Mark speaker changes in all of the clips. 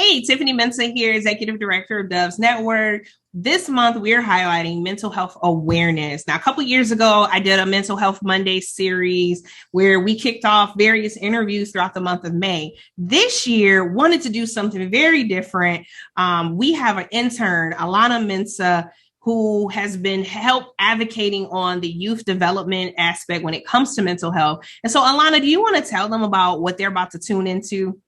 Speaker 1: Hey, Tiffany Mensah here, Executive Director of DOVES Network. This month, we're highlighting mental health awareness. Now, a couple years ago, I did a Mental Health Monday series where we kicked off various interviews throughout the month of May. This year, wanted to do something very different. We have an intern, Alana Mensah, who has been help advocating on the youth development aspect when it comes to mental health. And so, Alana, do you want to tell them about what they're about to tune into?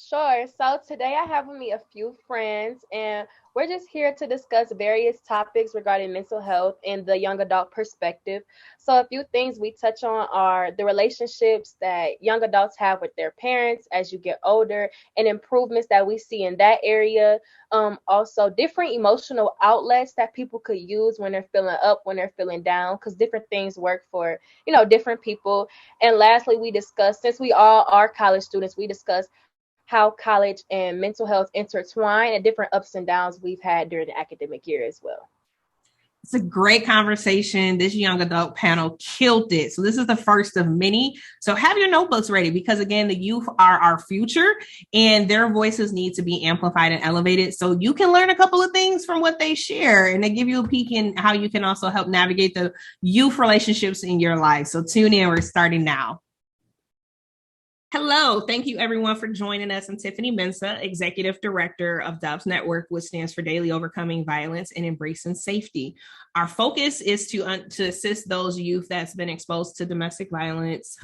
Speaker 2: Sure. So today I have with me a few friends, and we're just here to discuss various topics regarding mental health and the young adult perspective. So a few things we touch on are the relationships that young adults have with their parents as you get older, and improvements that we see in that area. Also, different emotional outlets that people could use when they're feeling up, when they're feeling down, because different things work for different people. And lastly, we discuss, since we all are college students, we discuss how college and mental health intertwine and different ups and downs we've had during the academic year as well.
Speaker 1: It's a great conversation. This young adult panel killed it. So this is the first of many. So have your notebooks ready because again, the youth are our future and their voices need to be amplified and elevated. So you can learn a couple of things from what they share and they give you a peek in how you can also help navigate the youth relationships in your life. So tune in. We're starting now. Hello. Thank you, everyone, for joining us. I'm Tiffany Mensah, Executive Director of DOVES Network, which stands for Daily Overcoming Violence and Embracing Safety. Our focus is to assist those youth that's been exposed to domestic violence,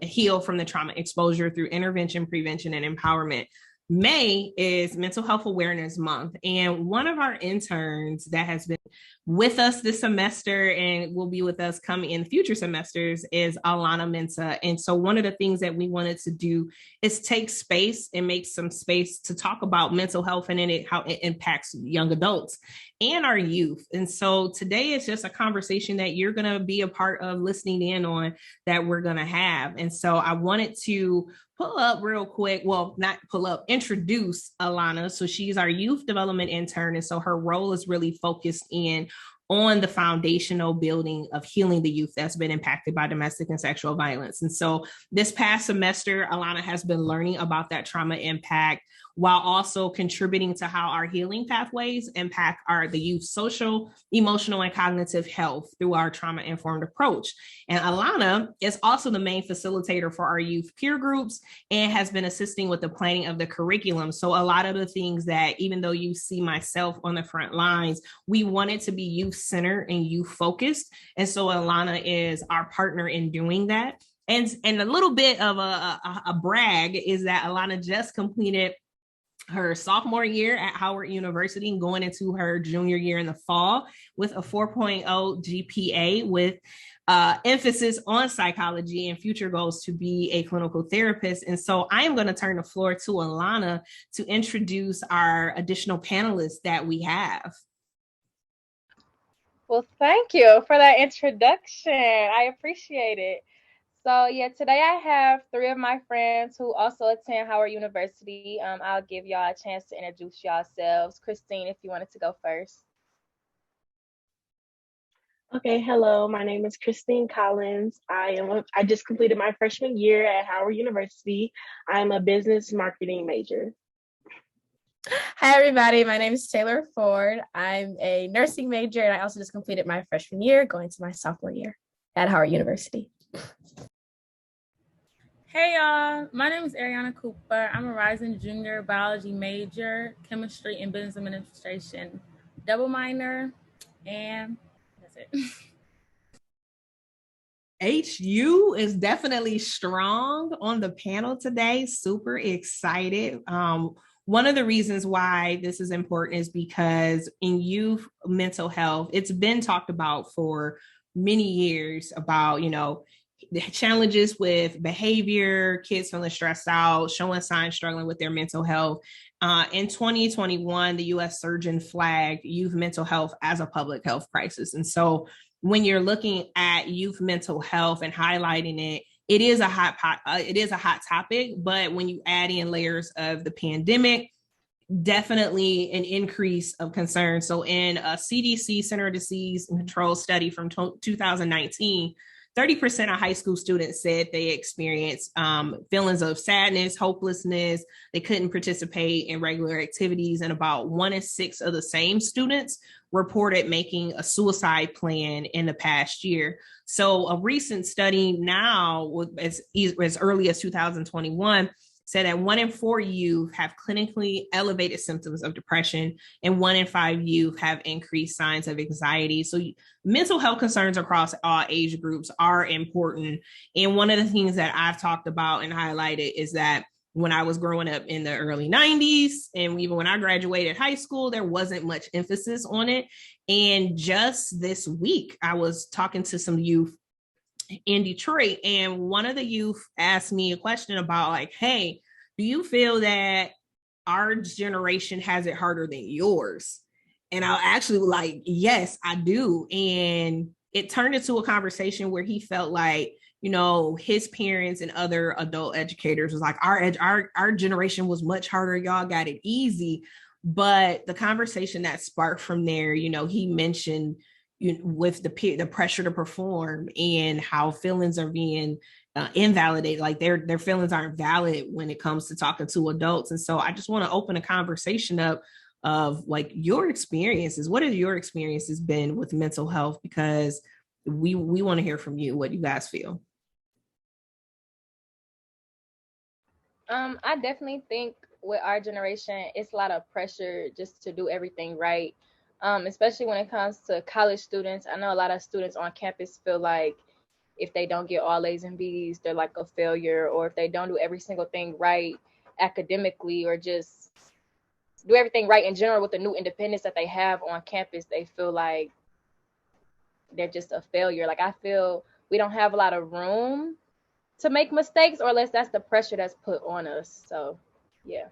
Speaker 1: heal from the trauma exposure through intervention, prevention, and empowerment. May is Mental Health Awareness Month, and one of our interns that has been with us this semester and will be with us coming in future semesters is Alana Mensah. And so one of the things that we wanted to do is take space and make some space to talk about mental health and how it impacts young adults and our youth. And so today is just a conversation that you're going to be a part of listening in on that we're going to have. And so I wanted to pull up real quick. Well, not pull up, introduce Alana. So she's our youth development intern. And so her role is really focused in on the foundational building of healing the youth that's been impacted by domestic and sexual violence. And so this past semester, Alana has been learning about that trauma impact while also contributing to how our healing pathways impact the youth's social, emotional, and cognitive health through our trauma-informed approach. And Alana is also the main facilitator for our youth peer groups and has been assisting with the planning of the curriculum. So a lot of the things that, even though you see myself on the front lines, we wanted to be youth-centered and youth-focused. And so Alana is our partner in doing that. And a little bit of a brag is that Alana just completed her sophomore year at Howard University and going into her junior year in the fall with a 4.0 GPA with emphasis on psychology and future goals to be a clinical therapist. And so I am going to turn the floor to Alana to introduce our additional panelists that we have.
Speaker 2: Well, thank you for that introduction. I appreciate it. So yeah, today I have three of my friends who also attend Howard University. I'll give y'all a chance to introduce yourselves. Christine, if you wanted to go first.
Speaker 3: Okay, hello. My name is Christine Collins. I just completed my freshman year at Howard University. I'm a business marketing major.
Speaker 4: Hi, everybody. My name is Taylor Ford. I'm a nursing major, and I also just completed my freshman year, going to my sophomore year at Howard University.
Speaker 5: Hey y'all, my name is Ariana Cooper. I'm a rising junior biology major, chemistry and business administration double minor, and that's it.
Speaker 1: HU is definitely strong on the panel today. Super excited. One of the reasons why this is important is because in youth mental health, it's been talked about for many years about, the challenges with behavior, kids feeling stressed out, showing signs struggling with their mental health. In 2021, the U.S. Surgeon flagged youth mental health as a public health crisis. And so when you're looking at youth mental health and highlighting it, it is a hot topic, but when you add in layers of the pandemic, definitely an increase of concern. So in a CDC Center of Disease and Control study from 2019, 30% of high school students said they experienced feelings of sadness, hopelessness. They couldn't participate in regular activities, and about 1 in 6 of the same students reported making a suicide plan in the past year. So a recent study now, as early as 2021, said that 1 in 4 youth have clinically elevated symptoms of depression, and 1 in 5 youth have increased signs of anxiety. So mental health concerns across all age groups are important. And one of the things that I've talked about and highlighted is that when I was growing up in the early 90s, and even when I graduated high school, there wasn't much emphasis on it. And just this week, I was talking to some youth in Detroit, and one of the youth asked me a question about like, hey, do you feel that our generation has it harder than yours? And I actually was like, yes, I do. And it turned into a conversation where he felt like, you know, his parents and other adult educators was like, our generation was much harder. Y'all got it easy. But the conversation that sparked from there, you know, he mentioned with the pressure to perform and how feelings are being invalidated, like their feelings aren't valid when it comes to talking to adults. And so I just want to open a conversation up of like your experiences. What have your experiences been with mental health? Because we want to hear from you what you guys feel.
Speaker 2: I definitely think with our generation, it's a lot of pressure just to do everything right. Especially when it comes to college students. I know a lot of students on campus feel like if they don't get all A's and B's, they're like a failure, or if they don't do every single thing right academically, or just do everything right in general with the new independence that they have on campus, they feel like they're just a failure. Like I feel we don't have a lot of room to make mistakes, or unless that's the pressure that's put on us. So yeah.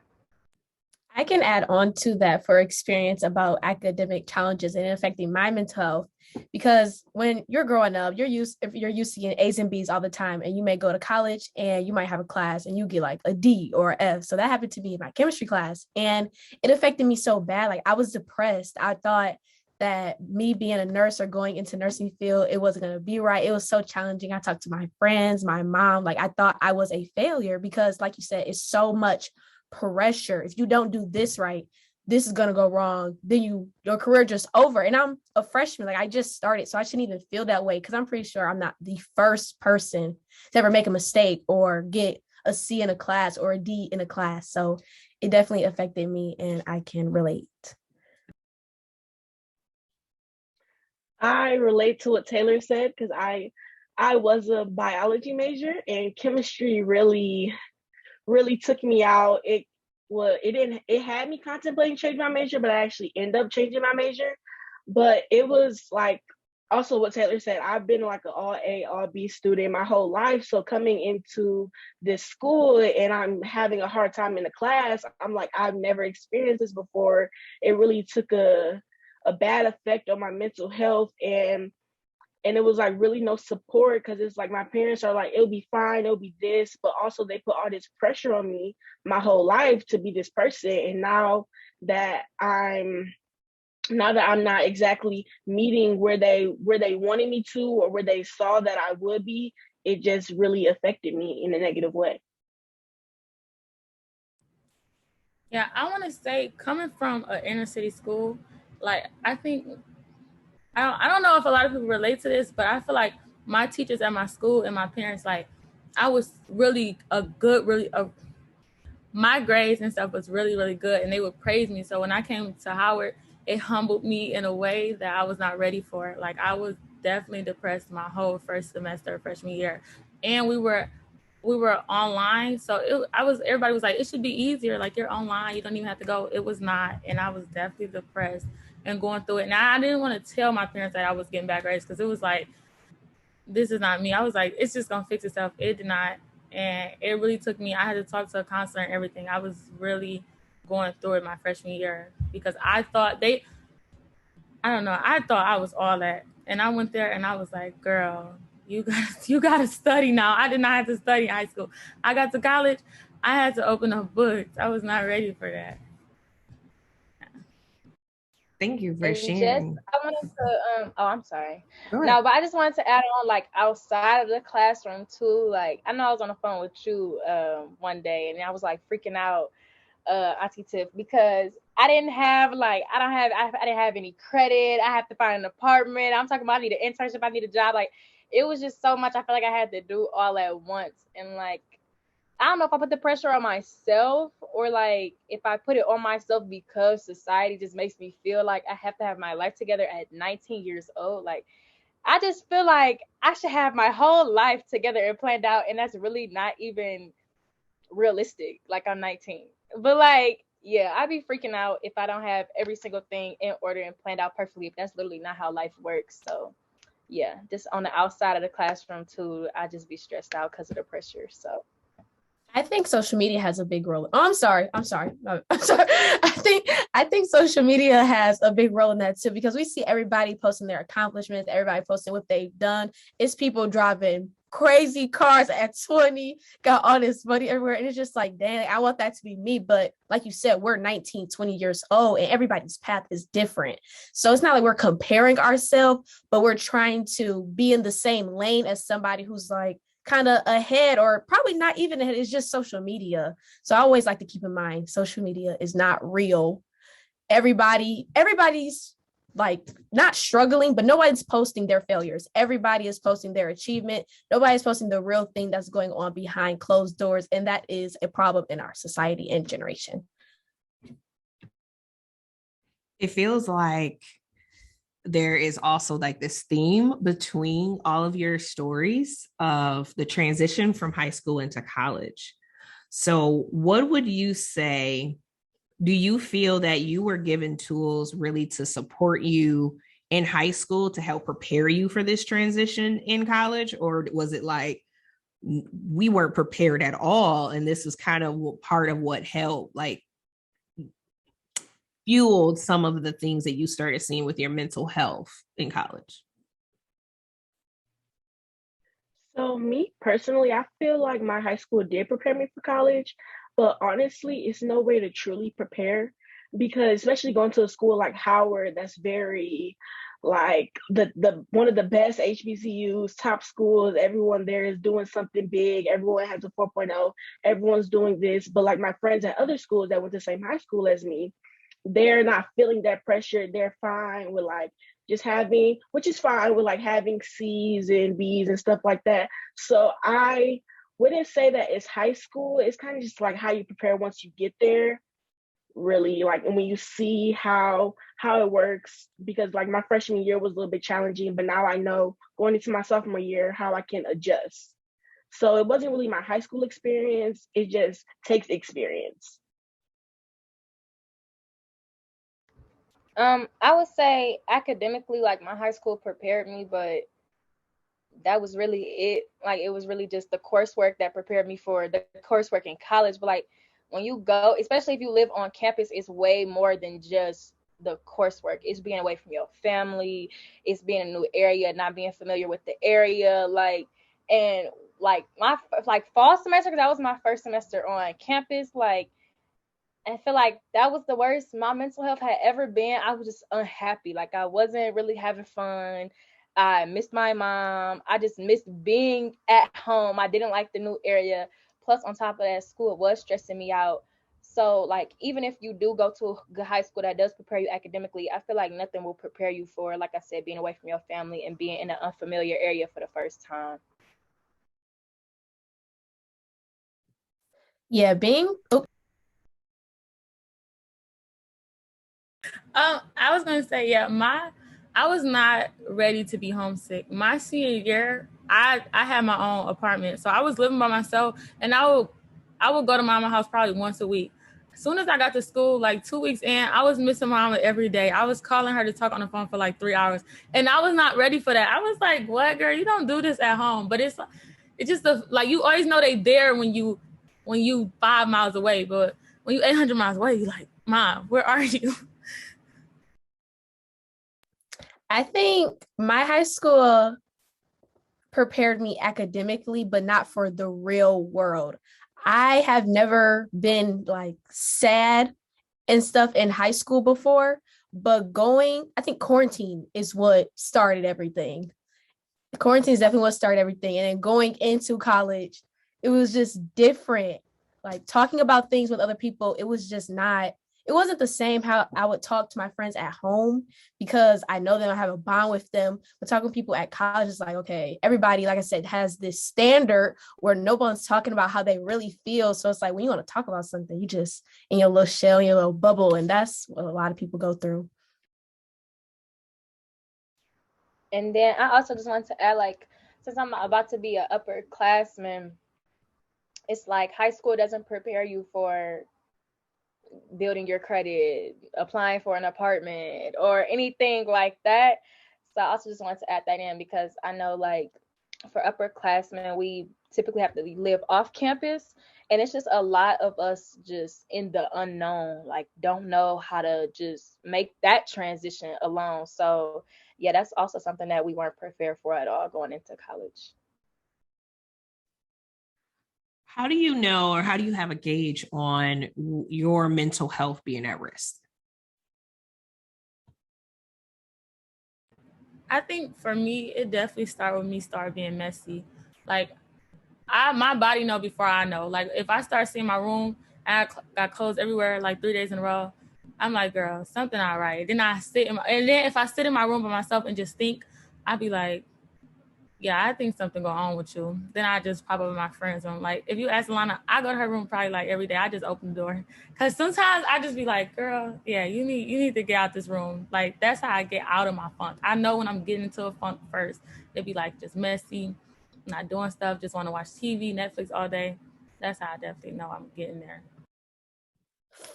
Speaker 4: I can add on to that for experience about academic challenges and affecting my mental health, because when you're growing up, if you're used to getting A's and B's all the time, and you may go to college and you might have a class and you get like a D or an F. So that happened to me in my chemistry class, and it affected me so bad. Like I was depressed. I thought that me being a nurse or going into nursing field, it wasn't going to be right. It was so challenging. I talked to my friends, my mom, like I thought I was a failure because like you said, it's so much pressure. If you don't do this right, this is going to go wrong. Then your career just over. And I'm a freshman, like I just started. So I shouldn't even feel that way, because I'm pretty sure I'm not the first person to ever make a mistake or get a C in a class or a D in a class. So it definitely affected me, and I can relate.
Speaker 3: I relate to what Taylor said because I was a biology major, and chemistry really took me out. It had me contemplating changing my major, but I actually ended up changing my major. But it was like also what Taylor said, I've been like an all A, all B student my whole life. So coming into this school and I'm having a hard time in the class, I'm like, I've never experienced this before. It really took a bad effect on my mental health, and it was like really no support, because it's like my parents are like, it'll be fine, it'll be this, but also they put all this pressure on me my whole life to be this person. And now that I'm not exactly meeting where they wanted me to, or where they saw that I would be, it just really affected me in a negative way.
Speaker 5: Yeah, I want to say, coming from an inner city school, like I think I don't know if a lot of people relate to this, but I feel like my teachers at my school and my parents, like I was really my grades and stuff was really, really good, and they would praise me. So when I came to Howard, it humbled me in a way that I was not ready for. Like I was definitely depressed my whole first semester, freshman year, and we were online. So everybody was like, it should be easier. Like you're online, you don't even have to go. It was not, and I was definitely depressed and going through it. Now I didn't want to tell my parents that I was getting bad grades, because it was like, this is not me. I was like, it's just gonna fix itself. It did not. And it really took me, I had to talk to a counselor and everything. I was really going through it my freshman year, because I thought I thought I was all that. And I went there and I was like, girl, you gotta study now. I did not have to study in high school. I got to college, I had to open up books. I was not ready for that.
Speaker 1: Thank you for
Speaker 2: And just,
Speaker 1: sharing.
Speaker 2: I wanted to, oh, I'm sorry.
Speaker 1: Go ahead.
Speaker 2: No, but I just wanted to add on, like, outside of the classroom too. Like, I know I was on the phone with you one day, and I was like freaking out, Auntie Tiff, because I didn't have any credit. I have to find an apartment. I'm talking about I need an internship. I need a job. Like, it was just so much. I felt like I had to do all at once, and like, I don't know if I put the pressure on myself or like if I put it on myself because society just makes me feel like I have to have my life together at 19 years old. Like, I just feel like I should have my whole life together and planned out, and that's really not even realistic. Like, I'm 19. But like, yeah, I'd be freaking out if I don't have every single thing in order and planned out perfectly. If that's literally not how life works. So yeah, just on the outside of the classroom too, I just be stressed out because of the pressure. So
Speaker 4: I think social media has a big role. Oh, I'm sorry. No, I'm sorry. I think social media has a big role in that too, because we see everybody posting their accomplishments, everybody posting what they've done. It's people driving crazy cars at 20, got all this money everywhere. And it's just like, dang, I want that to be me. But like you said, we're 19, 20 years old and everybody's path is different. So it's not like we're comparing ourselves, but we're trying to be in the same lane as somebody who's like kind of ahead, or probably not even ahead. It's just social media. So I always like to keep in mind social media is not real. Everybody's like not struggling, but nobody's posting their failures. Everybody is posting their achievement. Nobody's posting the real thing that's going on behind closed doors, and that is a problem in our society and generation.
Speaker 1: It feels like there is also like this theme between all of your stories of the transition from high school into college. So, what would you say? Do you feel that you were given tools really to support you in high school to help prepare you for this transition in college? Or was it like we weren't prepared at all? And this was kind of part of what helped, like, fueled some of the things that you started seeing with your mental health in college?
Speaker 3: So me personally, I feel like my high school did prepare me for college, but honestly, it's no way to truly prepare because especially going to a school like Howard, that's very like the one of the best HBCUs, top schools, everyone there is doing something big, everyone has a 4.0, everyone's doing this, but like my friends at other schools that went to the same high school as me, they're not feeling that pressure. They're fine with like just having, which is fine with like having C's and B's and stuff like that. So I wouldn't say that it's high school. It's kind of just like how you prepare once you get there, really, like, and when you see how it works, because like my freshman year was a little bit challenging, but now I know going into my sophomore year how I can adjust. So it wasn't really my high school experience. It just takes experience.
Speaker 2: I would say academically, like my high school prepared me, but that was really it. Like, it was really just the coursework that prepared me for the coursework in college. But like, when you go, especially if you live on campus, it's way more than just the coursework. It's being away from your family. It's being in a new area, not being familiar with the area. Like, and like my like fall semester, because that was my first semester on campus. Like, I feel like that was the worst my mental health had ever been. I was just unhappy. Like, I wasn't really having fun. I missed my mom. I just missed being at home. I didn't like the new area. Plus, on top of that, school was stressing me out. So, like, even if you do go to a good high school that does prepare you academically, I feel like nothing will prepare you for, like I said, being away from your family and being in an unfamiliar area for the first time.
Speaker 4: Yeah, being
Speaker 5: I was gonna say, yeah, I was not ready to be homesick. My senior year, I had my own apartment, so I was living by myself, and I would go to mama's house probably once a week. As soon as I got to school, like 2 weeks in, I was missing mama every day. I was calling her to talk on the phone for like 3 hours, and I was not ready for that. I was like, "What, girl? You don't do this at home." But it's just like you always know they there when you 5 miles away, but when you 800 miles away, you like, "Mom, where are you?"
Speaker 4: I think my high school prepared me academically, but not for the real world. I have never been like sad and stuff in high school before, But I think quarantine is what started everything. Quarantine is definitely what started everything. And then going into college, it was just different. Like talking about things with other people, it wasn't the same how I would talk to my friends at home because I know them, I have a bond with them. But talking to people at college is like, okay, everybody, like I said, has this standard where no one's talking about how they really feel. So it's like when you want to talk about something, you just in your little shell, in your little bubble. And that's what a lot of people go through.
Speaker 2: And then I also just wanted to add, like, since I'm about to be an upperclassman, it's like high school doesn't prepare you for building your credit, applying for an apartment, or anything like that. So I also just wanted to add that in because I know, like, for upperclassmen, we typically have to live off campus. And it's just a lot of us just in the unknown, like, don't know how to just make that transition alone. So, yeah, that's also something that we weren't prepared for at all going into college.
Speaker 1: How do you know, or how do you have a gauge on your mental health being at risk?
Speaker 5: I think for me, it definitely started with me start being messy. Like my body know before I know. Like if I start seeing my room and I got clothes everywhere like 3 days in a row, I'm like, girl, something not right. Then and then if I sit in my room by myself and just think, I'd be like, yeah, I think something going on with you. Then I just pop up in my friend's room. Like if you ask Alana, I go to her room probably like every day. I just open the door because sometimes I just be like, girl, yeah, you need to get out this room. Like that's how I get out of my funk. I know when I'm getting into a funk first, it'd be like just messy, not doing stuff, just want to watch TV, Netflix all day. That's how I definitely know I'm getting there.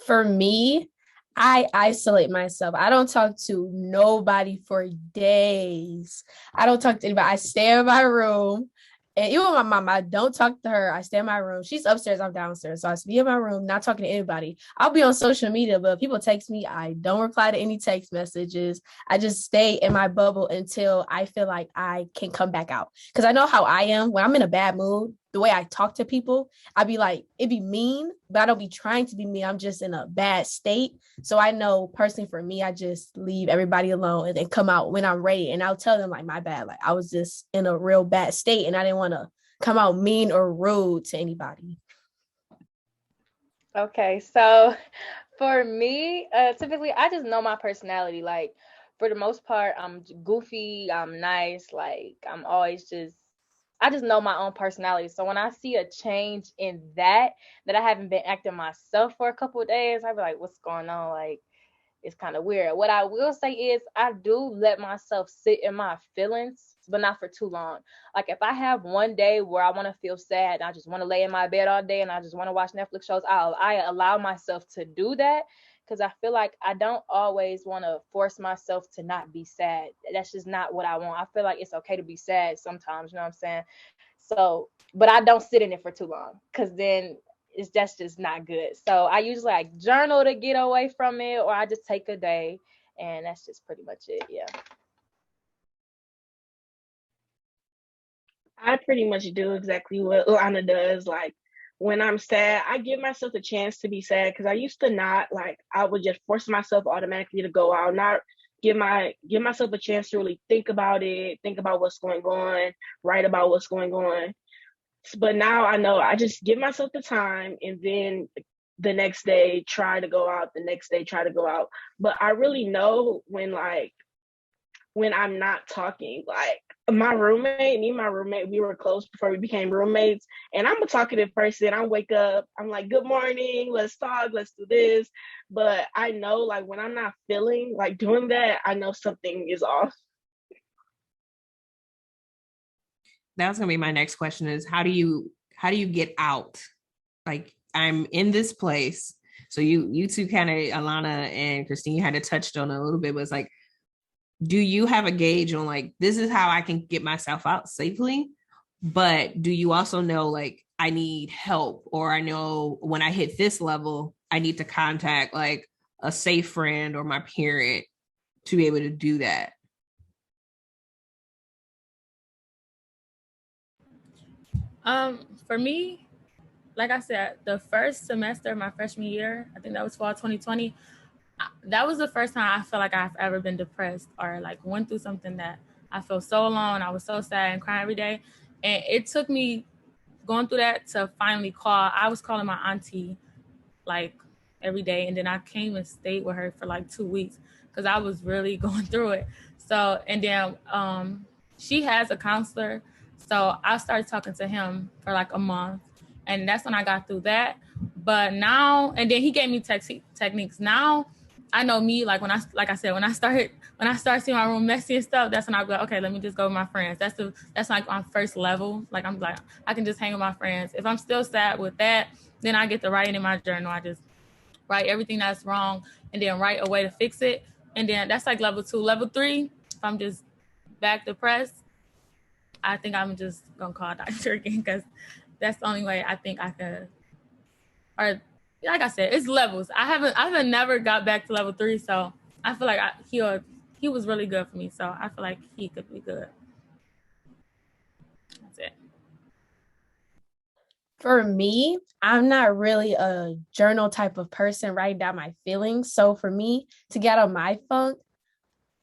Speaker 4: For me, I isolate myself. I don't talk to nobody for days. I don't talk to anybody. I stay in my room. And even my mom, I don't talk to her. I stay in my room. She's upstairs, I'm downstairs. So I stay in my room, not talking to anybody. I'll be on social media, but if people text me, I don't reply to any text messages. I just stay in my bubble until I feel like I can come back out. Because I know how I am when I'm in a bad mood, the way I talk to people, I'd be like, it'd be mean, but I don't be trying to be mean. I'm just in a bad state. So I know personally for me, I just leave everybody alone and then come out when I'm ready. And I'll tell them like, my bad. Like I was just in a real bad state and I didn't want to come out mean or rude to anybody.
Speaker 2: Okay, so for me, typically I just know my personality. Like for the most part, I'm goofy, I'm nice, like I'm always just I just know my own personality. So when I see a change in that I haven't been acting myself for a couple of days, I'd be like, what's going on? Like it's kind of weird. What I will say is I do let myself sit in my feelings, but not for too long. Like if I have one day where I want to feel sad and I just want to lay in my bed all day and I just want to watch Netflix shows, I allow myself to do that because I feel like I don't always want to force myself to not be sad. That's just not what I want. I feel like it's okay to be sad sometimes, you know what I'm saying? So, but I don't sit in it for too long because then that's just not good. So I usually like journal to get away from it, or I just take a day, and that's just pretty much it. Yeah.
Speaker 3: I pretty much do exactly what Lana does. Like when I'm sad, I give myself a chance to be sad because I used to not like I would just force myself automatically to go out, not give myself a chance to really think about it, think about what's going on, write about what's going on. But now I know I just give myself the time and then the next day try to go out, the next day try to go out. But I really know when I'm not talking. Like me and my roommate, we were close before we became roommates. And I'm a talkative person. I wake up, I'm like, good morning, let's talk, let's do this. But I know like when I'm not feeling like doing that, I know something is off.
Speaker 1: That was gonna be my next question is how do you get out? Like I'm in this place. So you two kind of Alana and Christine had touched on it a little bit, but it's like, do you have a gauge on like this is how I can get myself out safely? But do you also know like I need help or I know when I hit this level, I need to contact like a safe friend or my parent to be able to do that?
Speaker 5: For me, like I said, the first semester of my freshman year, I think that was fall 2020. that was the first time I feel like I've ever been depressed or like went through something that I felt so alone. I was so sad and crying every day. And it took me going through that to finally call. I was calling my auntie like every day. And then I came and stayed with her for like 2 weeks because I was really going through it. So, and then she has a counselor. So I started talking to him for like a month. And that's when I got through that. But now, and then he gave me techniques. Now I know me, like like I said, when I start seeing my room messy and stuff, that's when I go, okay, let me just go with my friends. That's like my first level. Like I'm like, I can just hang with my friends. If I'm still sad with that, then I get to write in my journal. I just write everything that's wrong and then write a way to fix it. And then that's like level 2. Level 3, if I'm just back depressed, I think I'm just gonna call a doctor again because that's the only way I think I could. Or like I said, it's levels. I haven't never got back to level 3, so I feel like he was really good for me. So I feel like he could be good. That's it.
Speaker 4: For me, I'm not really a journal type of person writing down my feelings. So for me to get out of my funk,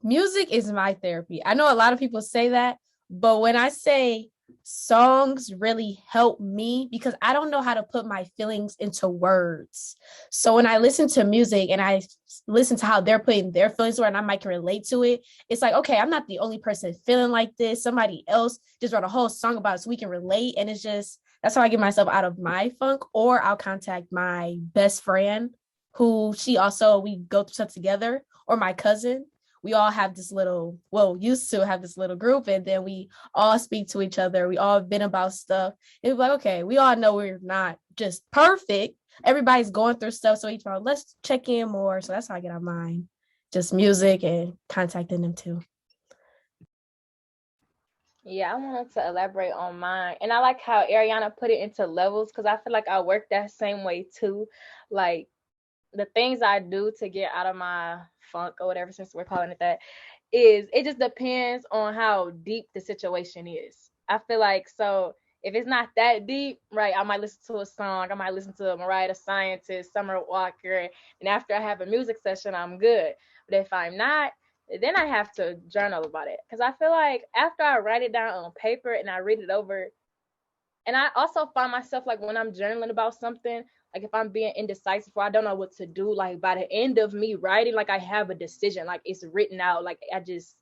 Speaker 4: music is my therapy. I know a lot of people say that, but when I say songs really help me because I don't know how to put my feelings into words. So when I listen to music and I listen to how they're putting their feelings where and I might can relate to it, it's like, okay, I'm not the only person feeling like this. Somebody else just wrote a whole song about it so we can relate. And it's just, that's how I get myself out of my funk. Or I'll contact my best friend who we go through stuff together, or my cousin. We all have this little, used to have this little group, and then we all speak to each other. We all vent about stuff. It's like, okay, we all know we're not just perfect. Everybody's going through stuff. So each one, let's check in more. So that's how I get out mine. Just music and contacting them too.
Speaker 2: Yeah, I wanted to elaborate on mine. And I like how Ariana put it into levels because I feel like I work that same way too. Like the things I do to get out of my funk or whatever, since we're calling it that, is it just depends on how deep the situation is. I feel like, so if it's not that deep, right, I might listen to a song, I might listen to Mariah the Scientist, Summer Walker, and after I have a music session, I'm good. But if I'm not, then I have to journal about it. Because I feel like after I write it down on paper and I read it over, and I also find myself like when I'm journaling about something, like if I'm being indecisive or I don't know what to do, like by the end of me writing, like I have a decision, like it's written out, like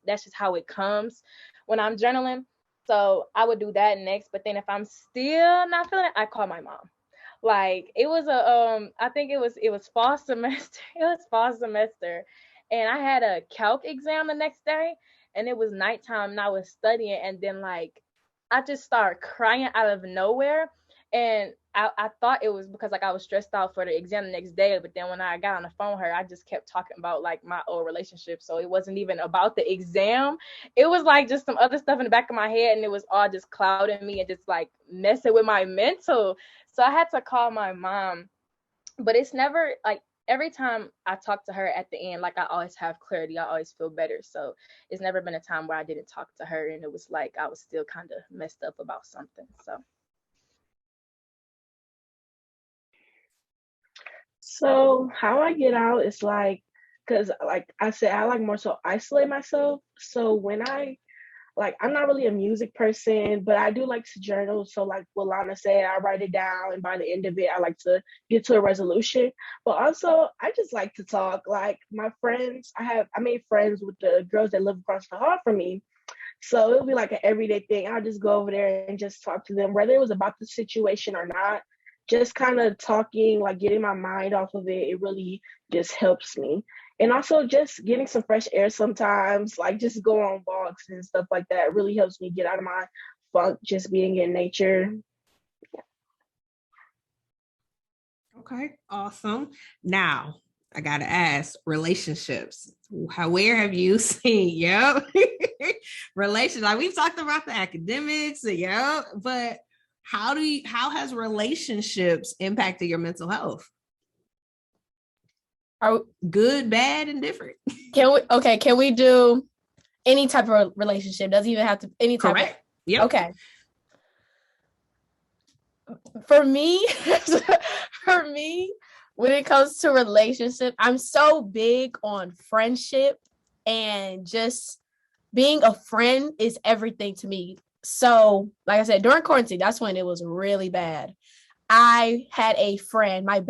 Speaker 2: that's just how it comes when I'm journaling. So I would do that next. But then if I'm still not feeling it, I call my mom. Like it was I think it was fall semester. It was fall semester. And I had a calc exam the next day and it was nighttime and I was studying and then like I just started crying out of nowhere. And I thought it was because like I was stressed out for the exam the next day, but then when I got on the phone with her, I just kept talking about like my old relationship. So it wasn't even about the exam. It was like just some other stuff in the back of my head, and it was all just clouding me and just like messing with my mental. So I had to call my mom, but it's never like every time I talk to her at the end, like I always have clarity. I always feel better. So it's never been a time where I didn't talk to her and it was like I was still kind of messed up about something.
Speaker 3: So how I get out is like, because like I said, I like more so isolate myself. So when I'm not really a music person, but I do like to journal. So like what Lana said, I write it down and by the end of it, I like to get to a resolution. But also I just like to talk. Like my friends, I made friends with the girls that live across the hall from me. So it'll be like an everyday thing. I'll just go over there and just talk to them, whether it was about the situation or not. Just kind of talking, like getting my mind off of it, it really just helps me. And also just getting some fresh air sometimes, like just go on walks and stuff like that really helps me get out of my funk, just being in nature.
Speaker 1: Okay, awesome. Now, I gotta ask, relationships. Where have you seen? Yep. Relations. Like we've talked about the academics, yeah, but how has relationships impacted your mental health?
Speaker 4: Are
Speaker 1: good, bad, and different?
Speaker 4: Can we do any type of relationship? Doesn't even have to any type.
Speaker 1: Correct.
Speaker 4: Of
Speaker 1: yep.
Speaker 4: Okay. For me, for me, when it comes to relationship, I'm so big on friendship, and just being a friend is everything to me. So, like I said, during quarantine, that's when it was really bad. I had a friend, my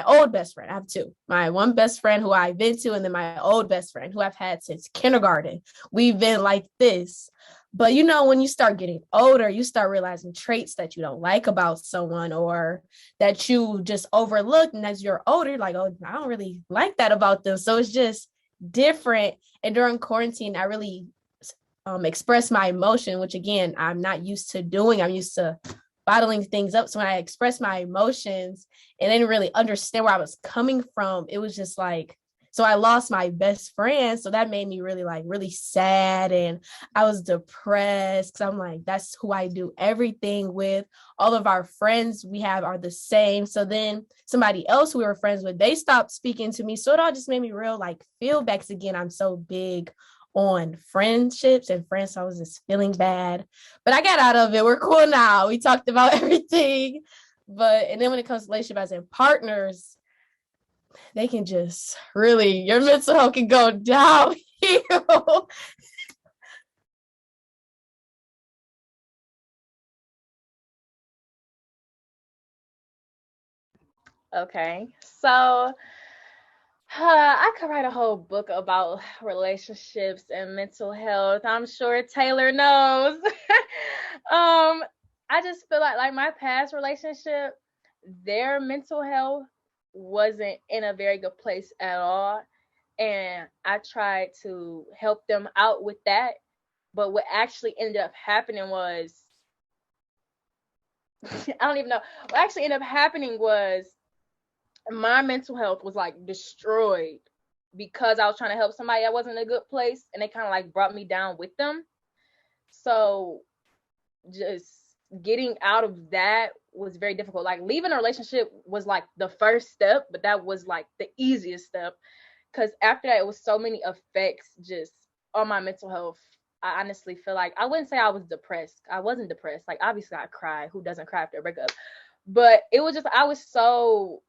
Speaker 4: old best friend. I have two. My one best friend who I've been to, and then my old best friend who I've had since kindergarten. We've been like this. But when you start getting older, you start realizing traits that you don't like about someone, or that you just overlooked. And as you're older, you're like, oh, I don't really like that about them. So it's just different. And during quarantine, I really express my emotion, which again, I'm not used to doing. I'm used to bottling things up. So when I expressed my emotions and didn't really understand where I was coming from, it was just like, so I lost my best friend. So that made me really sad. And I was depressed because I'm like, that's who I do everything with. All of our friends we have are the same. So then somebody else we were friends with, they stopped speaking to me. So it all just made me real feel back. Again, I'm so big on friendships and friends. So I was just feeling bad, but I got out of it. We're cool now. We talked about everything. And then when it comes to relationship as in partners, they can just really, your mental health can go downhill.
Speaker 2: Okay, so I could write a whole book about relationships and mental health. I'm sure Taylor knows. I just feel like my past relationship, their mental health wasn't in a very good place at all. And I tried to help them out with that. But what actually ended up happening was, I don't even know. What actually ended up happening was my mental health was destroyed because I was trying to help somebody that wasn't in a good place, and they kind of brought me down with them. So just getting out of that was very difficult. Leaving a relationship was the first step, but that was the easiest step, because after that it was so many effects just on my mental health. I honestly feel I wouldn't say I was depressed. I wasn't depressed. Obviously I cried. Who doesn't cry after a breakup? But it was just, I was so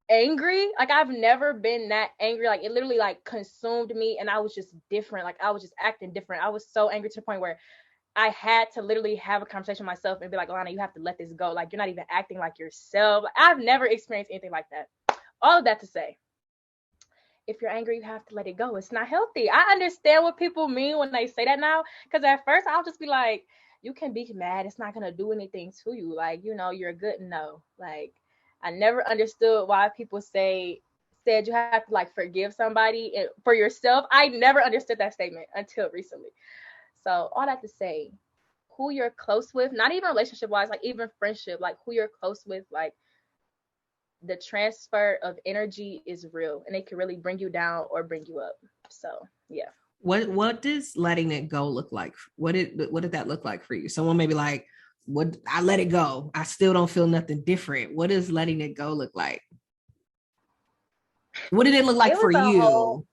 Speaker 2: angry. I've never been that angry. It literally consumed me, and I was just different. I was just acting different. I was so angry to the point where I had to literally have a conversation with myself and be like, Alana, you have to let this go. You're not even acting like yourself. I've never experienced anything like that. All of that to say, if you're angry, you have to let it go. It's not healthy. I understand what people mean when they say that now, because at first I'll just be like, you can be mad. It's not going to do anything to you. You're good. No. I never understood why people said you have to forgive somebody for yourself. I never understood that statement until recently. So all that to say, who you're close with, not even relationship wise, even friendship, who you're close with, the transfer of energy is real, and it can really bring you down or bring you up. So yeah.
Speaker 1: What does letting it go look like? What did that look like for you? Someone may be like, what, I let it go, I still don't feel nothing different. What does letting it go look like? What did it look like for you?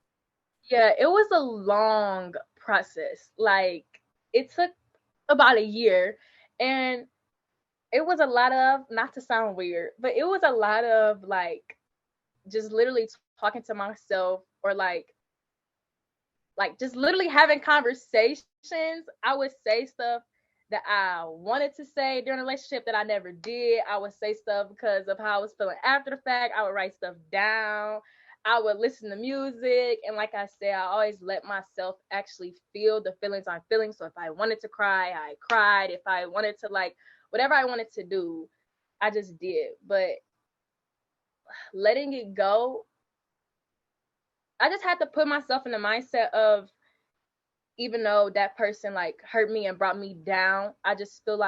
Speaker 2: It was a long process. It took about a year, and it was a lot of, not to sound weird, but it was a lot of just literally talking to myself, or just literally having conversations. I would say stuff that I wanted to say during a relationship that I never did. I would say stuff because of how I was feeling after the fact. I would write stuff down. I would listen to music. And like I said, I always let myself actually feel the feelings I'm feeling. So if I wanted to cry, I cried. If I wanted to whatever I wanted to do, I just did. But letting it go, I just had to put myself in the mindset of, even though that person hurt me and brought me down, I just feel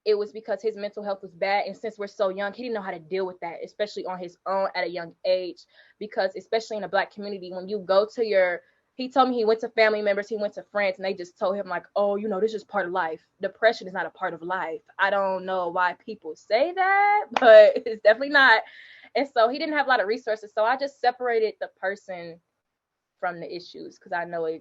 Speaker 2: it was because his mental health was bad. And since we're so young, he didn't know how to deal with that, especially on his own at a young age. Because especially in the Black community, when you go to he told me he went to family members, he went to friends, and they just told him oh, this is part of life. Depression is not a part of life. I don't know why people say that, but it's definitely not. And so he didn't have a lot of resources. So I just separated the person from the issues, because I know he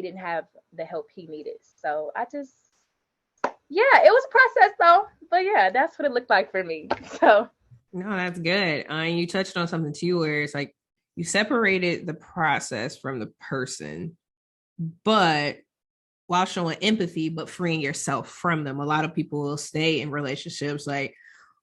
Speaker 2: didn't have the help he needed. So it was a process though. But yeah, that's what it looked like for me. So
Speaker 1: No, that's good. And you touched on something too, where it's like you separated the process from the person, but while showing empathy, but freeing yourself from them. A lot of people will stay in relationships like,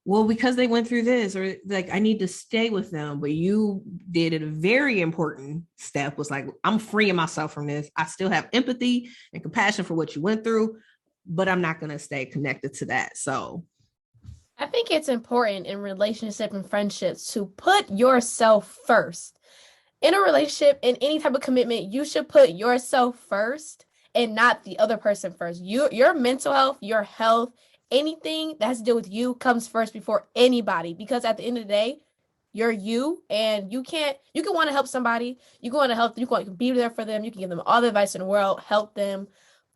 Speaker 1: well, because they went through this, or like, I need to stay with them. But you did a very important step was like, I'm freeing myself from this. I still have empathy and compassion for what you went through, but I'm not going to stay connected to that. So
Speaker 4: I think it's important in relationship and friendships to put yourself first. In a relationship, in any type of commitment, you should put yourself first and not the other person first. Your mental health, your health, anything that has to do with you comes first before anybody. Because at the end of the day, you're you, and you can want to help somebody. You can want to help. You can be there for them. You can give them all the advice in the world, help them.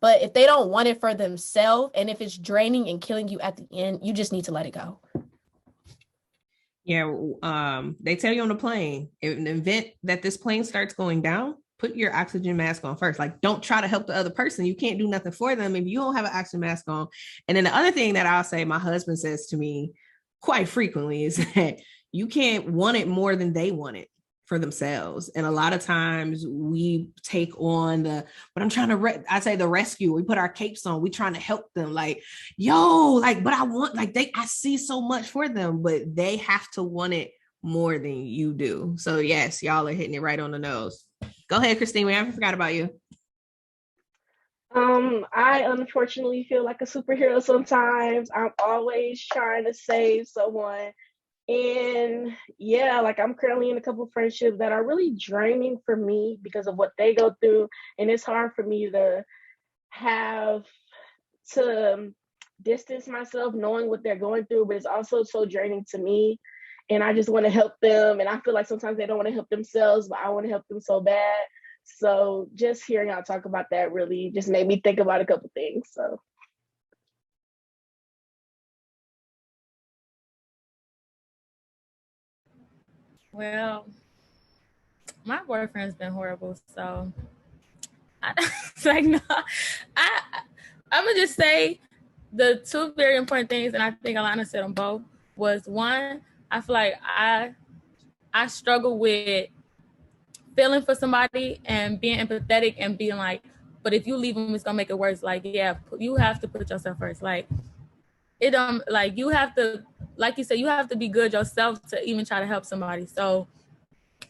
Speaker 4: But if they don't want it for themselves, and if it's draining and killing you at the end, you just need to let it go.
Speaker 1: yeah, they tell you on the plane, in the event that this plane starts going down, put your oxygen mask on first. Like, don't try to help the other person. You can't do nothing for them if you don't have an oxygen mask on. And then the other thing that I'll say, my husband says to me quite frequently, is that you can't want it more than they want it for themselves. And a lot of times we take on but I'm trying to, I say the rescue, we put our capes on, we trying to help them, like, yo, like, but I want, like, I see so much for them, but they have to want it more than you do. So yes, y'all are hitting it right on the nose. Go ahead, Christine. We haven't forgot about you.
Speaker 3: I unfortunately feel like a superhero sometimes. I'm always trying to save someone. And yeah, like I'm currently in a couple of friendships that are really draining for me because of what they go through. And it's hard for me to have to distance myself knowing what they're going through, but it's also so draining to me. And I just want to help them. And I feel like sometimes they don't want to help themselves, but I want to help them so bad. So just hearing y'all talk about that really just made me think about a couple things. So
Speaker 5: Well, my boyfriend's been horrible, so it's like, no, I I'm gonna just say the two very important things, and I think Alana said them both. Was one, I feel like I struggle with feeling for somebody and being empathetic and being like, but if you leave them, it's gonna make it worse. Like, yeah, you have to put yourself first. Like, it like you have to, like you said, you have to be good yourself to even try to help somebody. So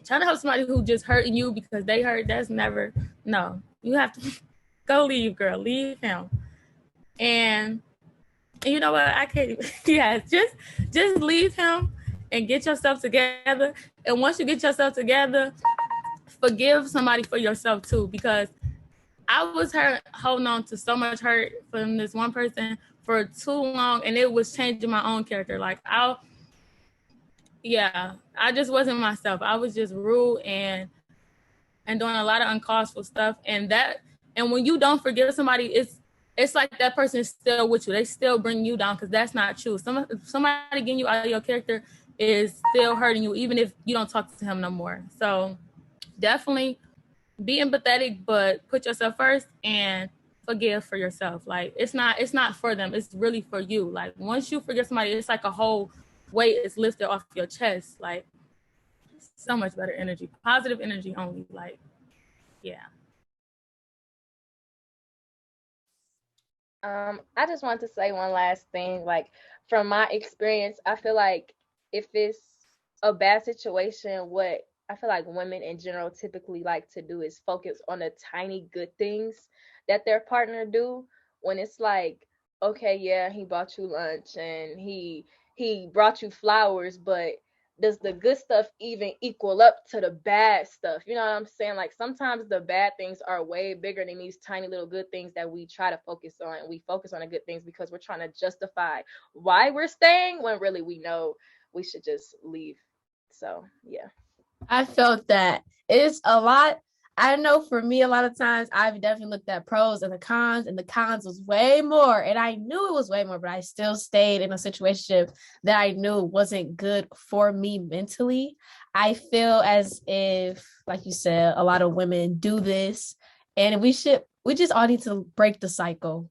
Speaker 5: trying to help somebody who just hurting you because they hurt, that's never, no. You have to go leave, girl. Leave him. And you know what? I can't. Yeah, just leave him and get yourself together. And once you get yourself together, forgive somebody for yourself too, because I was holding on to so much hurt from this one person for too long, and it was changing my own character. Like I just wasn't myself. I was just rude and doing a lot of uncalled for stuff, and when you don't forgive somebody, it's like that person is still with you. They still bring you down because that's not true. Somebody getting you out of your character is still hurting you, even if you don't talk to him no more. So definitely be empathetic, but put yourself first and forgive for yourself. Like it's not for them. It's really for you. Like once you forgive somebody, it's like a whole weight is lifted off your chest. Like so much better energy, positive energy only. Like, yeah.
Speaker 2: I just want to say one last thing. Like from my experience, I feel like if it's a bad situation, what I feel like women in general typically like to do is focus on the tiny good things that their partner do. When it's like, okay, yeah, he bought you lunch and he brought you flowers, but does the good stuff even equal up to the bad stuff? You know what I'm saying? Like sometimes the bad things are way bigger than these tiny little good things that we try to focus on. And we focus on the good things because we're trying to justify why we're staying when really we know we should just leave. So yeah.
Speaker 4: I felt that it's a lot. I know for me, a lot of times I've definitely looked at pros and the cons was way more. And I knew it was way more, but I still stayed in a situation that I knew wasn't good for me mentally. I feel as if, like you said, a lot of women do this, and we just all need to break the cycle.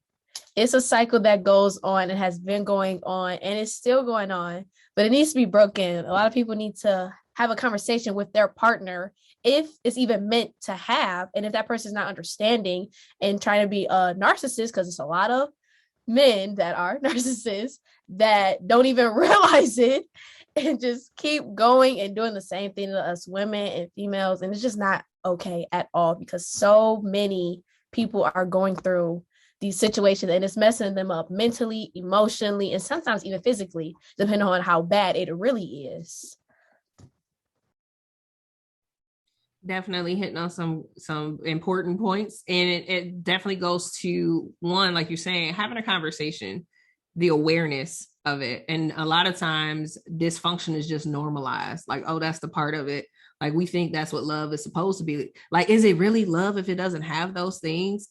Speaker 4: It's a cycle that goes on and has been going on and it's still going on, but it needs to be broken. A lot of people need to have a conversation with their partner if it's even meant to have. And if that person is not understanding and trying to be a narcissist, because it's a lot of men that are narcissists that don't even realize it and just keep going and doing the same thing to us women and females. And it's just not okay at all, because so many people are going through these situations and it's messing them up mentally, emotionally, and sometimes even physically, depending on how bad it really is.
Speaker 1: Definitely hitting on some important points, and it definitely goes to one, like you're saying, having a conversation, the awareness of it. And a lot of times dysfunction is just normalized, like, oh, that's the part of it, like we think that's what love is supposed to be. Like, is it really love if it doesn't have those things?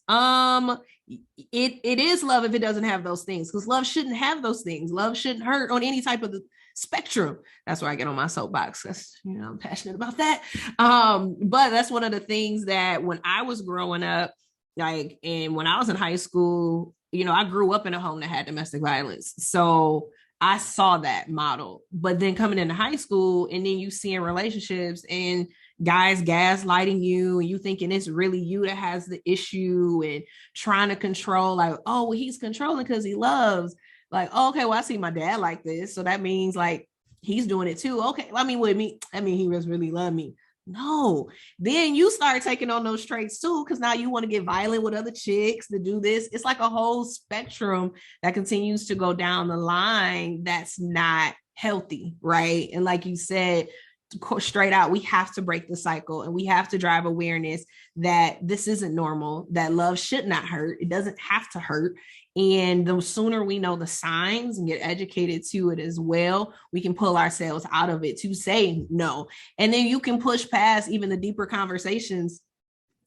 Speaker 1: It is love if it doesn't have those things, because love shouldn't have those things. Love shouldn't hurt on any type of the spectrum. That's where I get on my soapbox, because I'm passionate about that. But that's one of the things that when I was growing up, like, and when I was in high school, I grew up in a home that had domestic violence, so I saw that model. But then coming into high school, and then you seeing relationships and guys gaslighting you, and you thinking it's really you that has the issue, and trying to control, like, oh, well, he's controlling because he loves. Like, oh, okay, well, I see my dad like this, so that means like he's doing it too. Okay, I mean, with me, he just really love me. No, then you start taking on those traits too, because now you want to get violent with other chicks to do this. It's like a whole spectrum that continues to go down the line that's not healthy, right? And like you said, straight out, we have to break the cycle, and we have to drive awareness that this isn't normal, that love should not hurt. It doesn't have to hurt. And the sooner we know the signs and get educated to it as well, we can pull ourselves out of it to say no. And then you can push past even the deeper conversations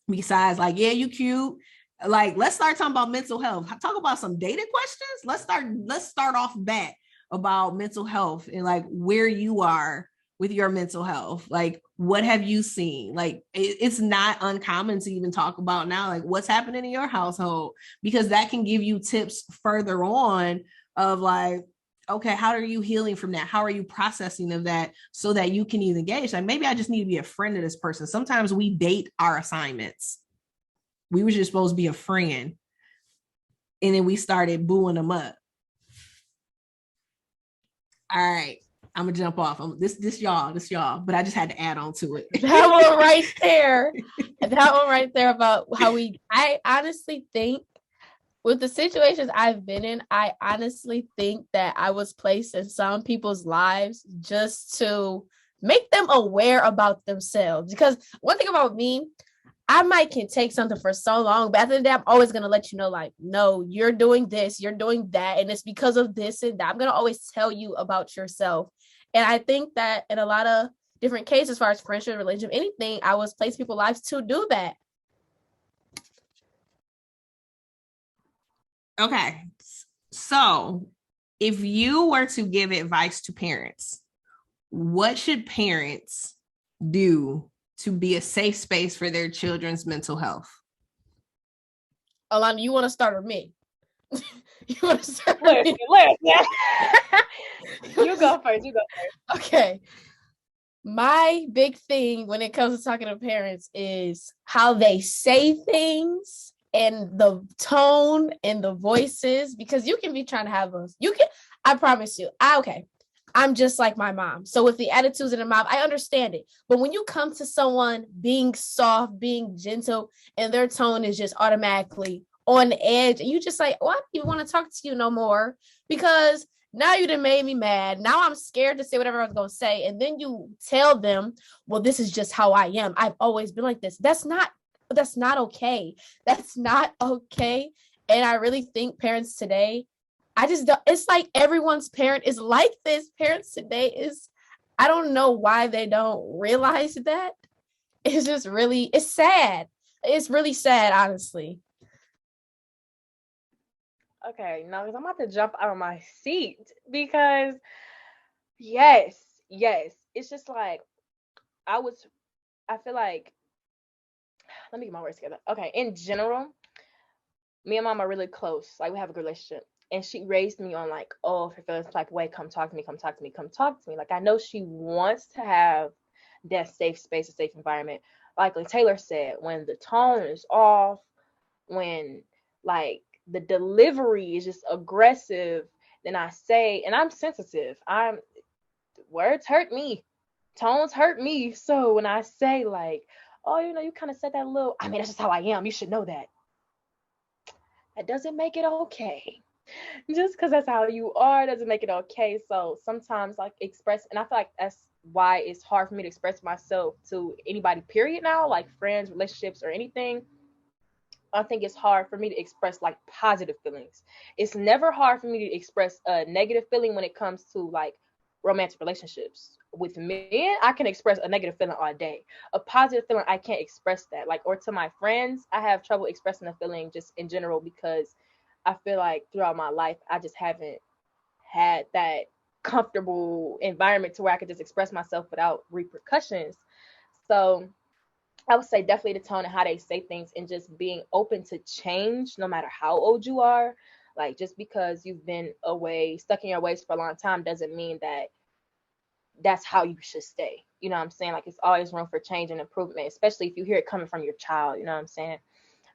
Speaker 1: besides, like, yeah, you cute. Like, let's start talking about mental health. Talk about some dating questions. Let's start off back about mental health and like where you are with your mental health. Like, what have you seen? Like, it's not uncommon to even talk about now, like, what's happening in your household, because that can give you tips further on of like, okay, how are you healing from that? How are you processing of that, so that you can even engage? Like, maybe I just need to be a friend to this person. Sometimes we date our assignments. We were just supposed to be a friend, and then we started booing them up. All right, I'm gonna jump off. This y'all, but I just had to add on to it.
Speaker 4: That one right there about how I honestly think with the situations I've been in, I honestly think that I was placed in some people's lives just to make them aware about themselves. Because one thing about me, I can take something for so long, but at the end of the day, I'm always going to let you know, like, no, you're doing this, you're doing that, and it's because of this and that. I'm going to always tell you about yourself. And I think that in a lot of different cases, as far as friendship, religion, anything, I was placed in people's lives to do that.
Speaker 1: Okay. So if you were to give advice to parents, what should parents do to be a safe space for their children's mental health?
Speaker 4: Alana, you want to start with me? You want to start with me?
Speaker 2: You go first.
Speaker 4: Okay. My big thing when it comes to talking to parents is how they say things and the tone and the voices, because you can be trying to have those. I promise you. I'm just like my mom. So with the attitudes of the mom, I understand it. But when you come to someone being soft, being gentle, and their tone is just automatically on the edge, and you just like, well, I don't even want to talk to you no more, because now you done made me mad. Now I'm scared to say whatever I was going to say. And then you tell them, well, this is just how I am. I've always been like this. That's not okay. That's not okay. And I really think parents today, it's like everyone's parent is like this. Parents today I don't know why they don't realize that. It's just it's sad. It's really sad, honestly.
Speaker 2: Okay, now I'm about to jump out of my seat, because yes, it's just like I feel like, let me get my words together. Okay, in general, me and mom are really close. Like we have a good relationship. And she raised me on like, oh, if you're feeling some type of way, come talk to me, come talk to me, come talk to me. Like I know she wants to have that safe space, a safe environment. Like Taylor said, when the tone is off, when like the delivery is just aggressive, then I say, and I'm sensitive. Words hurt me, tones hurt me. So when I say like, oh, you kind of said that a little, I mean, that's just how I am. You should know that. That doesn't make it okay. Just because that's how you are doesn't make it okay. So sometimes like express, and I feel like that's why it's hard for me to express myself to anybody, period, now, like friends, relationships, or anything. I think it's hard for me to express like positive feelings. It's never hard for me to express a negative feeling when it comes to like romantic relationships. With men, I can express a negative feeling all day. A positive feeling, I can't express that. Like, or to my friends, I have trouble expressing a feeling just in general because I feel like throughout my life, I just haven't had that comfortable environment to where I could just express myself without repercussions. So I would say definitely the tone and how they say things and just being open to change no matter how old you are. Like just because you've been away, stuck in your ways for a long time doesn't mean that that's how you should stay. You know what I'm saying? Like it's always room for change and improvement, especially if you hear it coming from your child, you know what I'm saying?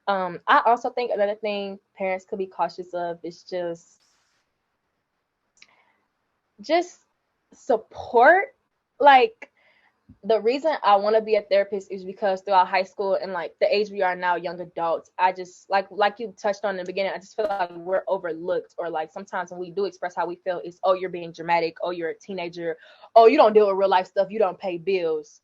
Speaker 2: I also think another thing parents could be cautious of is just support. Like the reason I want to be a therapist is because throughout high school and like the age we are now, young adults, I just like you touched on in the beginning, I just feel like we're overlooked, or like sometimes when we do express how we feel, it's, oh, you're being dramatic, oh, you're a teenager, oh, you don't deal with real life stuff, you don't pay bills.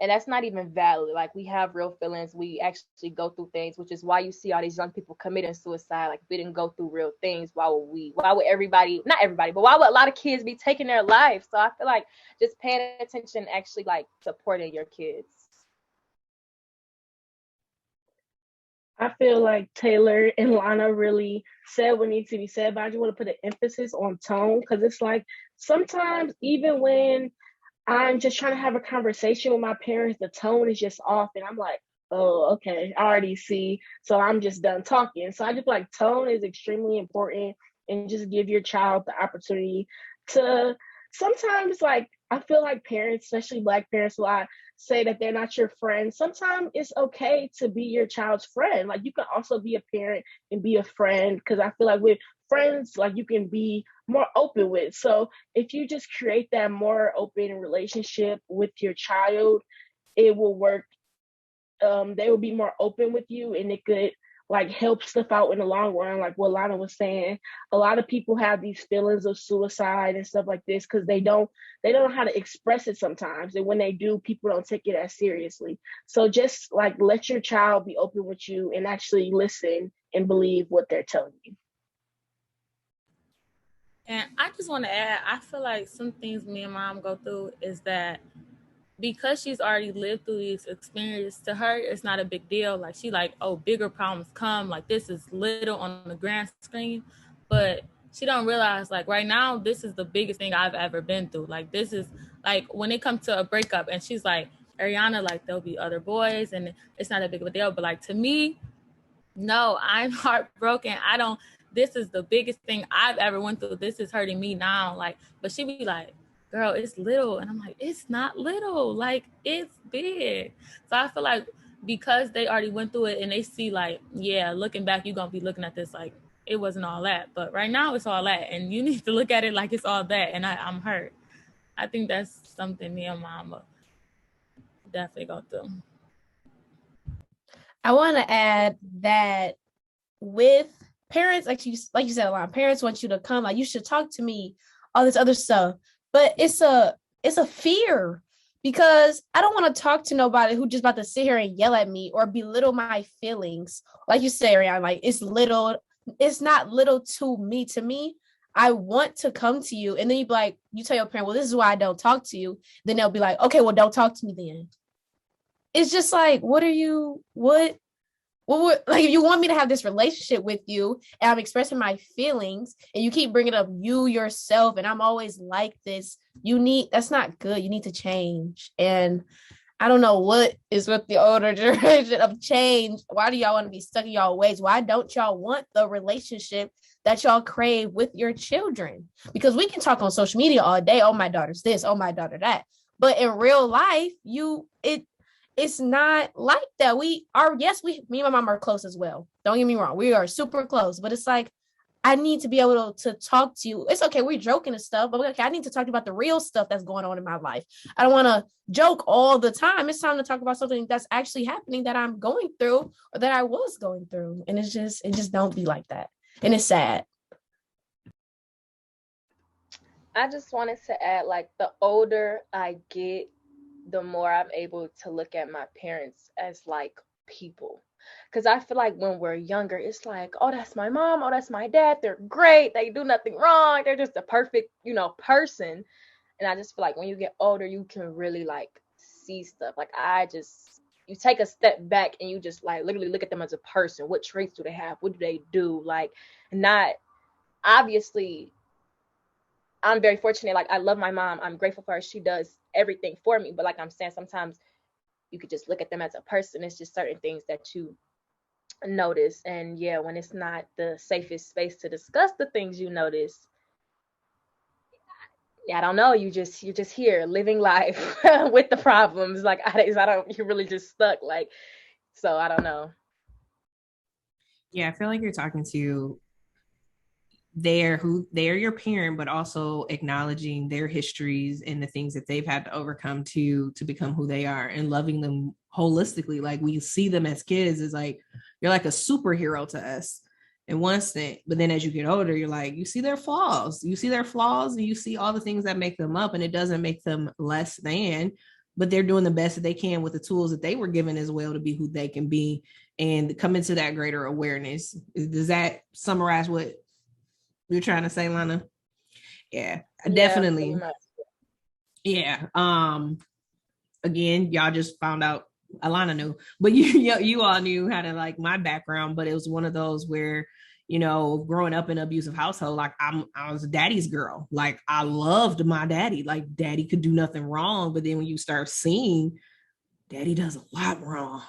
Speaker 2: And that's not even valid. Like we have real feelings, we actually go through things, which is why you see all these young people committing suicide. Like if we didn't go through real things, why would everybody, not everybody, but why would a lot of kids be taking their life? So I feel like just paying attention, actually like supporting your kids.
Speaker 3: I feel like Taylor and Lana really said what needs to be said, but I just want to put an emphasis on tone because it's like sometimes even when I'm just trying to have a conversation with my parents, the tone is just off, and I'm like, oh, okay, I already see. So I'm just done talking. So I just feel like tone is extremely important, and just give your child the opportunity to sometimes, like, I feel like parents, especially Black parents, a lot say that they're not your friend. Sometimes it's okay to be your child's friend. Like, you can also be a parent and be a friend, because I feel like with friends, like, you can be more open with. So if you just create that more open relationship with your child, it will work. They will be more open with you, and it could like help stuff out in the long run. Like what Lana was saying, a lot of people have these feelings of suicide and stuff like this because they don't know how to express it sometimes, and when they do, people don't take it as seriously. So just like let your child be open with you and actually listen and believe what they're telling you.
Speaker 5: And I just want to add, I feel like some things me and mom go through is that because she's already lived through these experiences, to her, it's not a big deal. Like she like, oh, bigger problems come. Like this is little on the grand screen. But she don't realize like right now, this is the biggest thing I've ever been through. Like this is like when it comes to a breakup and she's like, Ariana, like there'll be other boys and it's not a big of a deal. But like to me, no, I'm heartbroken. I don't, this is the biggest thing I've ever went through. This is hurting me now. Like, but she be like, girl, it's little. And I'm like, it's not little. Like, it's big. So I feel like because they already went through it and they see like, yeah, looking back, you're going to be looking at this like, it wasn't all that. But right now it's all that. And you need to look at it like it's all that. And I'm hurt. I think that's something me and mama definitely go through.
Speaker 4: I want to add that with parents, like you said, a lot of parents want you to come, like you should talk to me, all this other stuff. But it's a fear because I don't want to talk to nobody who just about to sit here and yell at me or belittle my feelings. Like you say, Rihanna, like it's little, it's not little to me. To me, I want to come to you. And then you be like, you tell your parent, well, this is why I don't talk to you. Then they'll be like, okay, well, don't talk to me then. It's just like, what like if you want me to have this relationship with you and I'm expressing my feelings and you keep bringing up you yourself and I'm always like this, that's not good. You need to change. And I don't know what is with the older generation of change. Why do y'all want to be stuck in y'all ways? Why don't y'all want the relationship that y'all crave with your children? Because we can talk on social media all day. Oh, my daughter's this. Oh, my daughter that. But in real life, it's not like that. Me and my mom are close as well. Don't get me wrong. We are super close, but it's like, I need to be able to talk to you. It's okay, we're joking and stuff, but okay, I need to talk to you about the real stuff that's going on in my life. I don't want to joke all the time. It's time to talk about something that's actually happening that I'm going through or that I was going through. And it just don't be like that. And it's sad.
Speaker 2: I just wanted to add, like, the older I get, the more I'm able to look at my parents as like people. Because I feel like when we're younger, it's like, oh, that's my mom, oh, that's my dad. They're great. They do nothing wrong. They're just a perfect, person. And I just feel like when you get older, you can really like see stuff. Like you take a step back and you just like literally look at them as a person. What traits do they have? What do they do? Like, not obviously. I'm very fortunate. Like, I love my mom. I'm grateful for her. She does everything for me. But like I'm saying, sometimes you could just look at them as a person. It's just certain things that you notice. And yeah, when it's not the safest space to discuss the things you notice, I don't know. You're just here living life with the problems. Like, you're really just stuck. Like, so I don't know.
Speaker 1: Yeah, I feel like you're talking to they're your parent, but also acknowledging their histories and the things that they've had to overcome to become who they are, and loving them holistically. Like, we see them as kids is like, you're like a superhero to us in one sense, but then as you get older, you're like, you see their flaws, and you see all the things that make them up, and it doesn't make them less than, but they're doing the best that they can with the tools that they were given as well to be who they can be and come into that greater awareness. Does that summarize what you're trying to say, Lana? Yeah, definitely. Yeah. Again, y'all just found out Alana knew, but you all knew how to like my background, but it was one of those where, growing up in an abusive household, like I was a daddy's girl. Like, I loved my daddy. Like, daddy could do nothing wrong. But then when you start seeing daddy does a lot wrong.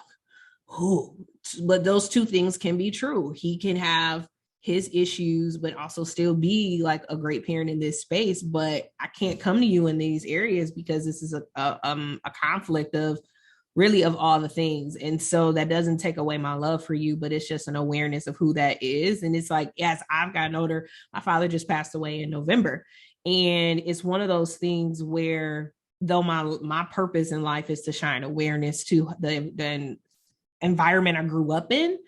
Speaker 1: Oh, but those two things can be true. He can have his issues, but also still be like a great parent in this space. But I can't come to you in these areas because this is a conflict of really of all the things. And so that doesn't take away my love for you, but it's just an awareness of who that is. And it's like, as I've gotten older, my father just passed away in November. And it's one of those things where, though my purpose in life is to shine awareness to the environment I grew up in,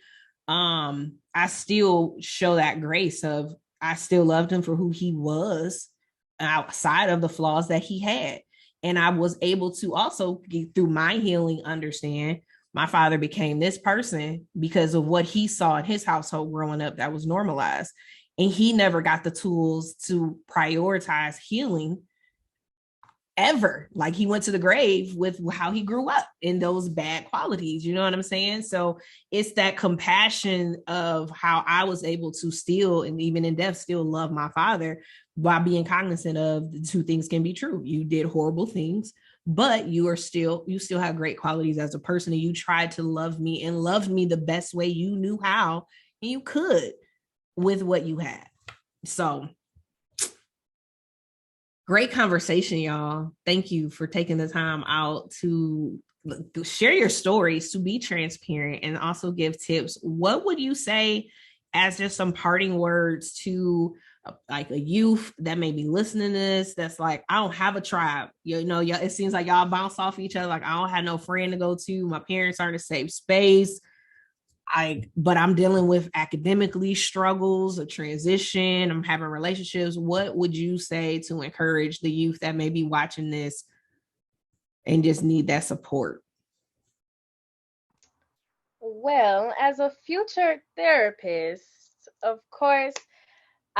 Speaker 1: I still show that grace of, I still loved him for who he was outside of the flaws that he had. And I was able to also get through my healing, understand my father became this person because of what he saw in his household growing up that was normalized. And he never got the tools to prioritize healing ever. Like, he went to the grave with how he grew up in those bad qualities. You know what I'm saying? So it's that compassion of how I was able to still, and even in death, still love my father by being cognizant of the two things can be true. You did horrible things, but you still have great qualities as a person. And you tried to love me and loved me the best way you knew how and you could with what you had. So great conversation, y'all. Thank you for taking the time out to share your stories, to be transparent, and also give tips. What would you say as just some parting words to like a youth that may be listening to this, that's like, I don't have a tribe. Y'all, it seems like y'all bounce off each other. Like, I don't have no friend to go to. My parents aren't a safe space. But I'm dealing with academically struggles, a transition, I'm having relationships. What would you say to encourage the youth that may be watching this and just need that support?
Speaker 2: Well, as a future therapist, of course,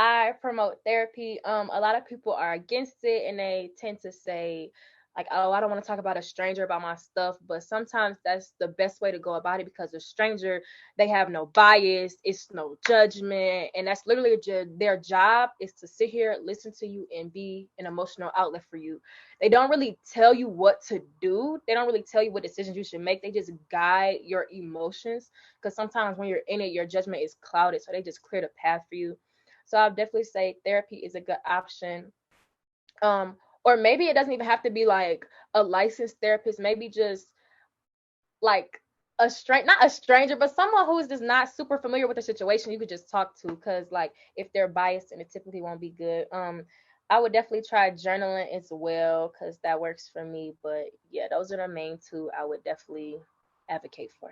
Speaker 2: I promote therapy. A lot of people are against it and they tend to say like, oh, I don't want to talk about a stranger about my stuff, but sometimes that's the best way to go about it, because a stranger, they have no bias, it's no judgment, and that's literally their job is to sit here, listen to you, and be an emotional outlet for you. They don't really tell you what to do. They don't really tell you what decisions you should make. They just guide your emotions, because sometimes when you're in it, your judgment is clouded, so they just clear the path for you. So I'll definitely say therapy is a good option. Or maybe it doesn't even have to be like a licensed therapist, maybe just like not a stranger, but someone who's just not super familiar with the situation you could just talk to, because like if they're biased, and it typically won't be good. I would definitely try journaling as well, because that works for me. But yeah, those are the main two I would definitely advocate for.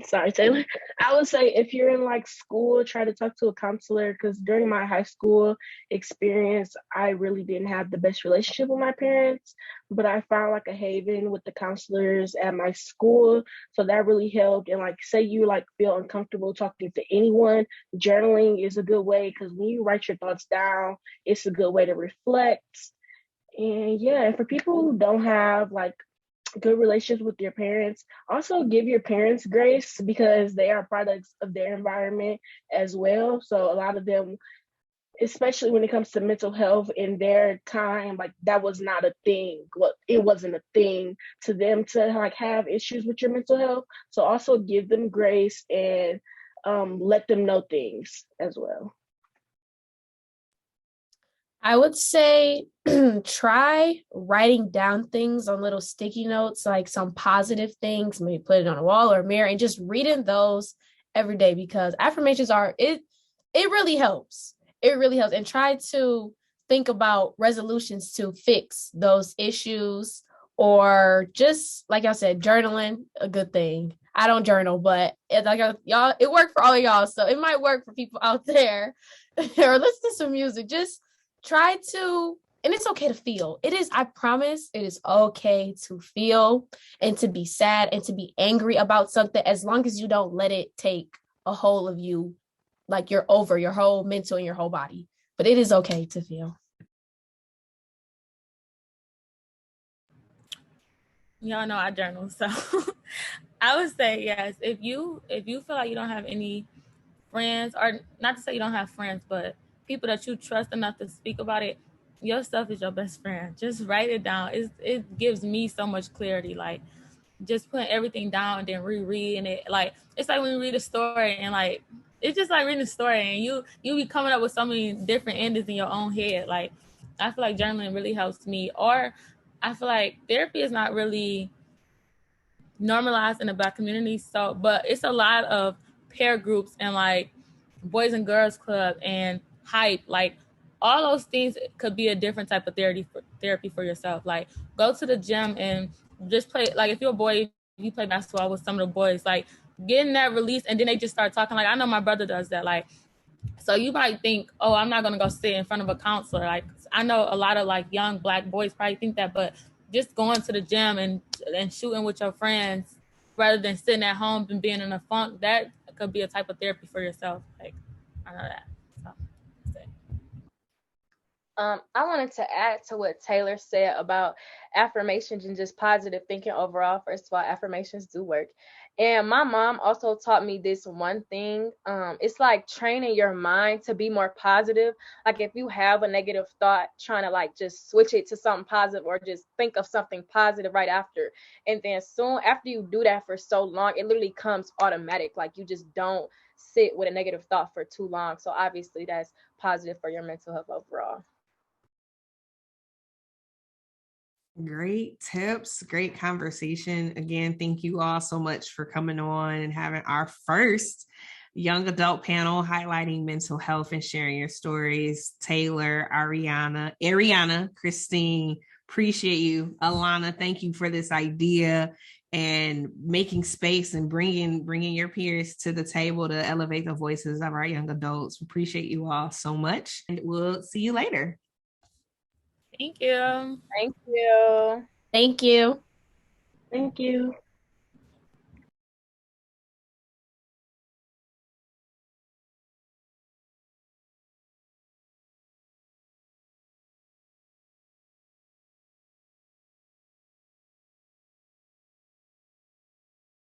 Speaker 3: Sorry, Taylor. I would say if you're in like school, try to talk to a counselor, because during my high school experience, I really didn't have the best relationship with my parents, but I found like a haven with the counselors at my school. So that really helped. And like, say you like feel uncomfortable talking to anyone, journaling is a good way, because when you write your thoughts down, it's a good way to reflect. And yeah, and for people who don't have like good relationships with your parents, also give your parents grace, because they are products of their environment as well. So a lot of them, especially when it comes to mental health in their time, like that was not a thing. Well, it wasn't a thing to them to like have issues with your mental health. So also give them grace, and let them know things as well.
Speaker 4: I would say try writing down things on little sticky notes, like some positive things, maybe put it on a wall or a mirror, and just reading those every day, because affirmations it really helps. It really helps. And try to think about resolutions to fix those issues, or just like I said, journaling, a good thing. I don't journal, but y'all, it worked for all of y'all, so it might work for people out there. Or listen to some music. Just try to, and it's okay to feel. I promise, it is okay to feel and to be sad and to be angry about something, as long as you don't let it take a hold of you, like you're over your whole mental and your whole body. But it is okay to feel.
Speaker 5: Y'all know I journal, so I would say yes. If you feel like you don't have any friends, or not to say you don't have friends, but people that you trust enough to speak about it, your stuff is your best friend. Just write it down. It gives me so much clarity. Like, just putting everything down and then rereading it. Like, it's like when you read a story, and like it's just like reading a story, and you be coming up with so many different endings in your own head. Like, I feel like journaling really helps me. Or I feel like therapy is not really normalized in the Black community. So, but it's a lot of peer groups and like Boys and Girls Club and Hype. Like, all those things could be a different type of therapy for yourself. Like, go to the gym and just play. Like, if you're a boy, you play basketball with some of the boys. Like, getting that release, and then they just start talking. Like, I know my brother does that. Like, so you might think, oh, I'm not gonna go sit in front of a counselor. Like, I know a lot of like young Black boys probably think that, but just going to the gym and shooting with your friends rather than sitting at home and being in a funk, that could be a type of therapy for yourself. Like, I know that. So that's it.
Speaker 2: I wanted to add to what Taylor said about affirmations and just positive thinking overall. First of all, affirmations do work. And my mom also taught me this one thing. It's like training your mind to be more positive. Like, if you have a negative thought, trying to like just switch it to something positive, or just think of something positive right after. And then soon after you do that for so long, it literally comes automatic. Like, you just don't sit with a negative thought for too long. So obviously that's positive for your mental health overall.
Speaker 1: Great tips, great conversation. Again, thank you all so much for coming on and having our first young adult panel highlighting mental health and sharing your stories. Taylor, Ariana, Christine, appreciate you. Alana, thank you for this idea and making space and bringing your peers to the table to elevate the voices of our young adults. Appreciate you all so much, and we'll see you later.
Speaker 5: Thank you.
Speaker 2: Thank you.
Speaker 4: Thank you.
Speaker 3: Thank you.